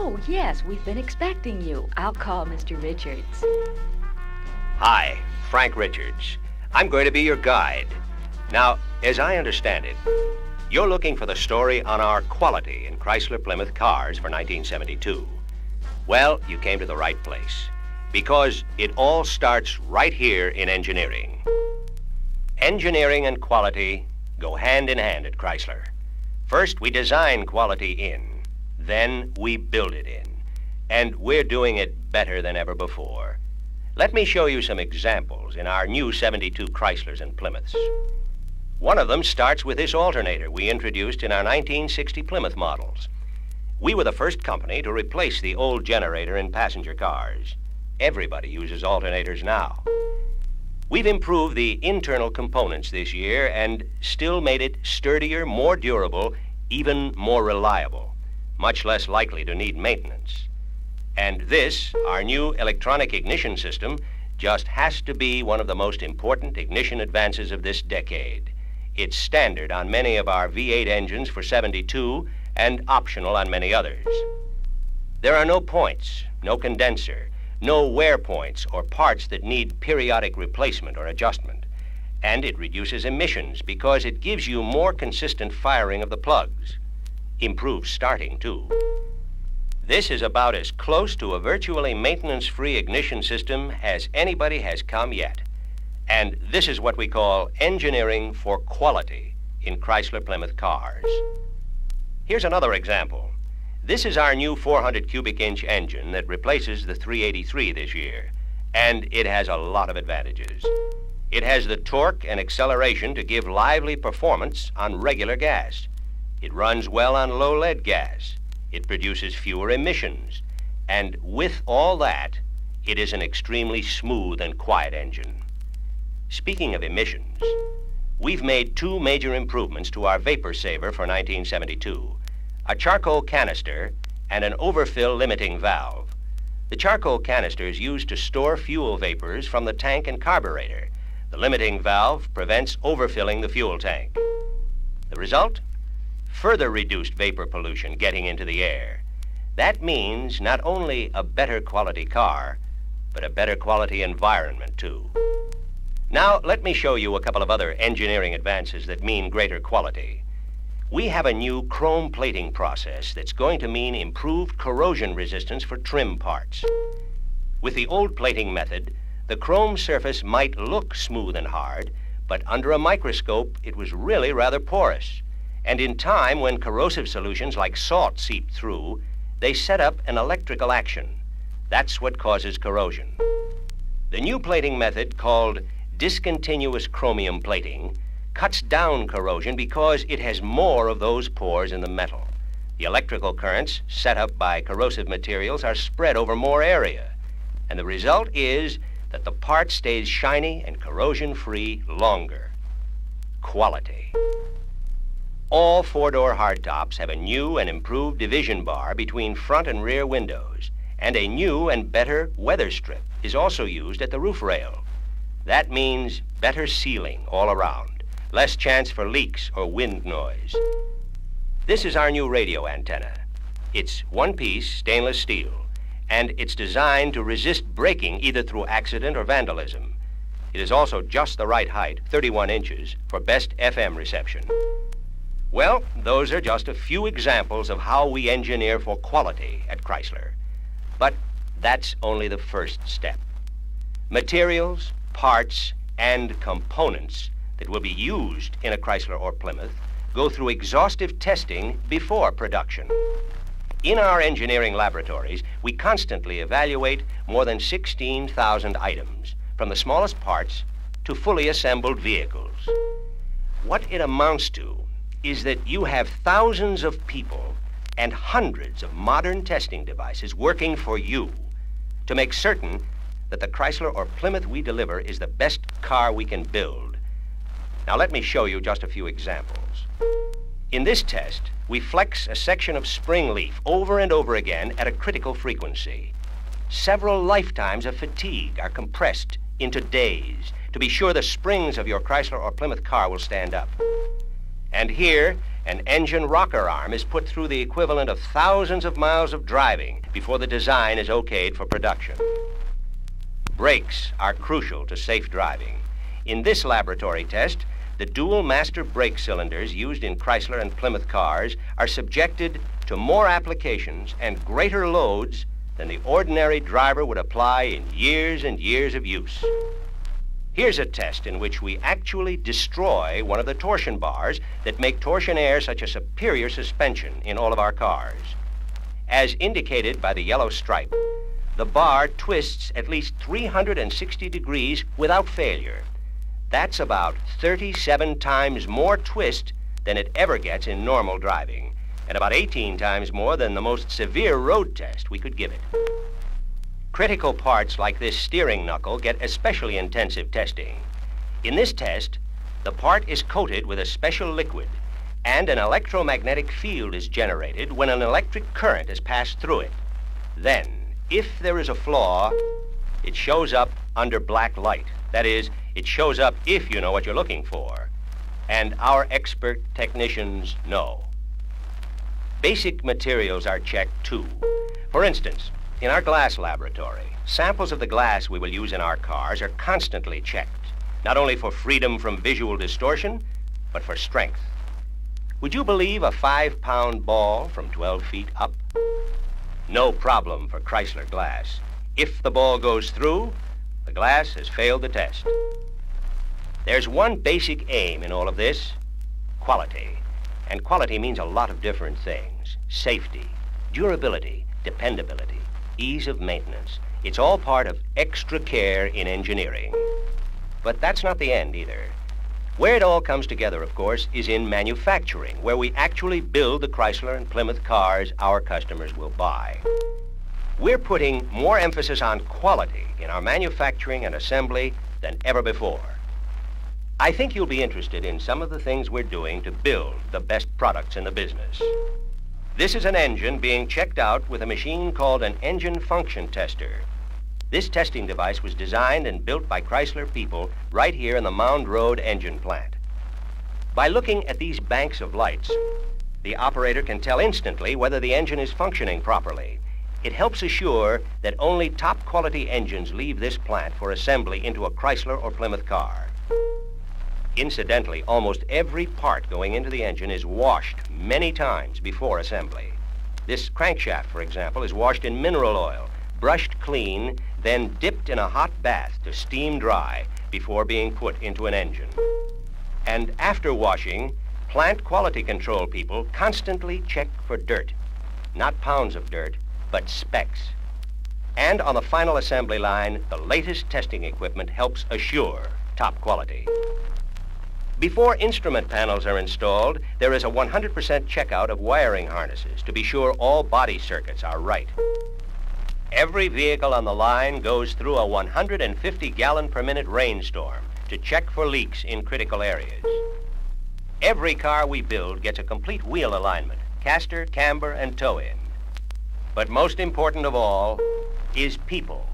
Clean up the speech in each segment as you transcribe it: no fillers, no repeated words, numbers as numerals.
Oh, yes, we've been expecting you. I'll call Mr. Richards. Hi, Frank Richards. I'm going to be your guide. Now, as I understand it, you're looking for the story on our quality in Chrysler Plymouth cars for 1972. Well, you came to the right place, because it all starts right here in engineering. Engineering and quality go hand in hand at Chrysler. First, we design quality in, then we build it in, and we're doing it better than ever before. Let me show you some examples in our new 72 Chryslers and Plymouths. One of them starts with this alternator we introduced in our 1960 Plymouth models. We were the first company to replace the old generator in passenger cars. Everybody uses alternators now. We've improved the internal components this year and still made it sturdier, more durable, even more reliable, much less likely to need maintenance. And this, our new electronic ignition system, just has to be one of the most important ignition advances of this decade. It's standard on many of our V8 engines for 72 and optional on many others. There are no points, no condenser, no wear points or parts that need periodic replacement or adjustment. And it reduces emissions because it gives you more consistent firing of the plugs. Improves starting, too. This is about as close to a virtually maintenance-free ignition system as anybody has come yet. And this is what we call engineering for quality in Chrysler Plymouth cars. Here's another example. This is our new 400 cubic inch engine that replaces the 383 this year, and it has a lot of advantages. It has the torque and acceleration to give lively performance on regular gas. It runs well on low lead gas. It produces fewer emissions. And with all that, it is an extremely smooth and quiet engine. Speaking of emissions, we've made two major improvements to our vapor saver for 1972. A charcoal canister and an overfill limiting valve. The charcoal canister is used to store fuel vapors from the tank and carburetor. The limiting valve prevents overfilling the fuel tank. The result? Further reduced vapor pollution getting into the air. That means not only a better quality car, but a better quality environment, too. Now, let me show you a couple of other engineering advances that mean greater quality. We have a new chrome plating process that's going to mean improved corrosion resistance for trim parts. With the old plating method, the chrome surface might look smooth and hard, but under a microscope, it was really rather porous. And in time, when corrosive solutions like salt seep through, they set up an electrical action. That's what causes corrosion. The new plating method, called discontinuous chromium plating, cuts down corrosion because it has more of those pores in the metal. The electrical currents set up by corrosive materials are spread over more area, and the result is that the part stays shiny and corrosion-free longer. Quality. All four-door hardtops have a new and improved division bar between front and rear windows, and a new and better weather strip is also used at the roof rail. That means better sealing all around, less chance for leaks or wind noise. This is our new radio antenna. It's one-piece stainless steel, and it's designed to resist breaking either through accident or vandalism. It is also just the right height, 31 inches, for best FM reception. Well, those are just a few examples of how we engineer for quality at Chrysler. But that's only the first step. Materials, parts, and components that will be used in a Chrysler or Plymouth go through exhaustive testing before production. In our engineering laboratories, we constantly evaluate more than 16,000 items, from the smallest parts to fully assembled vehicles. What it amounts to is that you have thousands of people and hundreds of modern testing devices working for you to make certain that the Chrysler or Plymouth we deliver is the best car we can build. Now let me show you just a few examples. In this test, we flex a section of spring leaf over and over again at a critical frequency. Several lifetimes of fatigue are compressed into days to be sure the springs of your Chrysler or Plymouth car will stand up. And here, An engine rocker arm is put through the equivalent of thousands of miles of driving before the design is okayed for production. Brakes are crucial to safe driving. In this laboratory test, the dual master brake cylinders used in Chrysler and Plymouth cars are subjected to more applications and greater loads than the ordinary driver would apply in years and years of use. Here's a test in which we actually destroy one of the torsion bars that make torsion air such a superior suspension in all of our cars. As indicated by the yellow stripe, the bar twists at least 360 degrees without failure. That's about 37 times more twist than it ever gets in normal driving, and about 18 times more than the most severe road test we could give it. Critical parts like this steering knuckle get especially intensive testing. In this test, the part is coated with a special liquid, and an electromagnetic field is generated when an electric current is passed through it. Then, if there is a flaw, it shows up under black light. That is, it shows up if you know what you're looking for. And our expert technicians know. Basic materials are checked, too. For instance, in our glass laboratory, samples of the glass we will use in our cars are constantly checked, not only for freedom from visual distortion, but for strength. Would you believe a 5-pound ball from 12 feet up? No problem for Chrysler glass. If the ball goes through, the glass has failed the test. There's one basic aim in all of this: quality. And quality means a lot of different things. Safety, durability, dependability, ease of maintenance. It's all part of extra care in engineering. But that's not the end either. Where it all comes together, of course, is in manufacturing, where we actually build the Chrysler and Plymouth cars our customers will buy. We're putting more emphasis on quality in our manufacturing and assembly than ever before. I think you'll be interested in some of the things we're doing to build the best products in the business. This is an engine being checked out with a machine called an engine function tester. This testing device was designed and built by Chrysler people right here in the Mound Road engine plant. By looking at these banks of lights, the operator can tell instantly whether the engine is functioning properly. It helps assure that only top quality engines leave this plant for assembly into a Chrysler or Plymouth car. Incidentally, almost every part going into the engine is washed many times before assembly. This crankshaft, for example, is washed in mineral oil, brushed clean, then dipped in a hot bath to steam dry before being put into an engine. And after washing, plant quality control people constantly check for dirt. Not pounds of dirt, but specks. And on the final assembly line, the latest testing equipment helps assure top quality. Before instrument panels are installed, there is a 100% checkout of wiring harnesses to be sure all body circuits are right. Every vehicle on the line goes through a 150-gallon-per-minute rainstorm to check for leaks in critical areas. Every car we build gets a complete wheel alignment, caster, camber, and toe-in. But most important of all is people.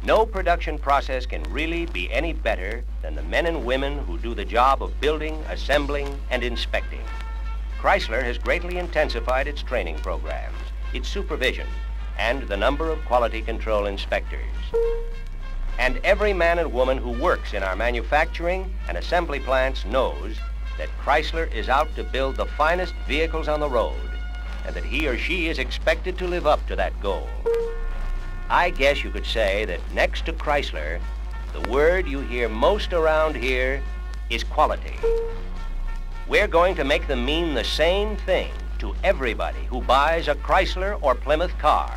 No production process can really be any better than the men and women who do the job of building, assembling, and inspecting. Chrysler has greatly intensified its training programs, its supervision, and the number of quality control inspectors. And every man and woman who works in our manufacturing and assembly plants knows that Chrysler is out to build the finest vehicles on the road, and that he or she is expected to live up to that goal. I guess you could say that next to Chrysler, the word you hear most around here is quality. We're going to make them mean the same thing to everybody who buys a Chrysler or Plymouth car.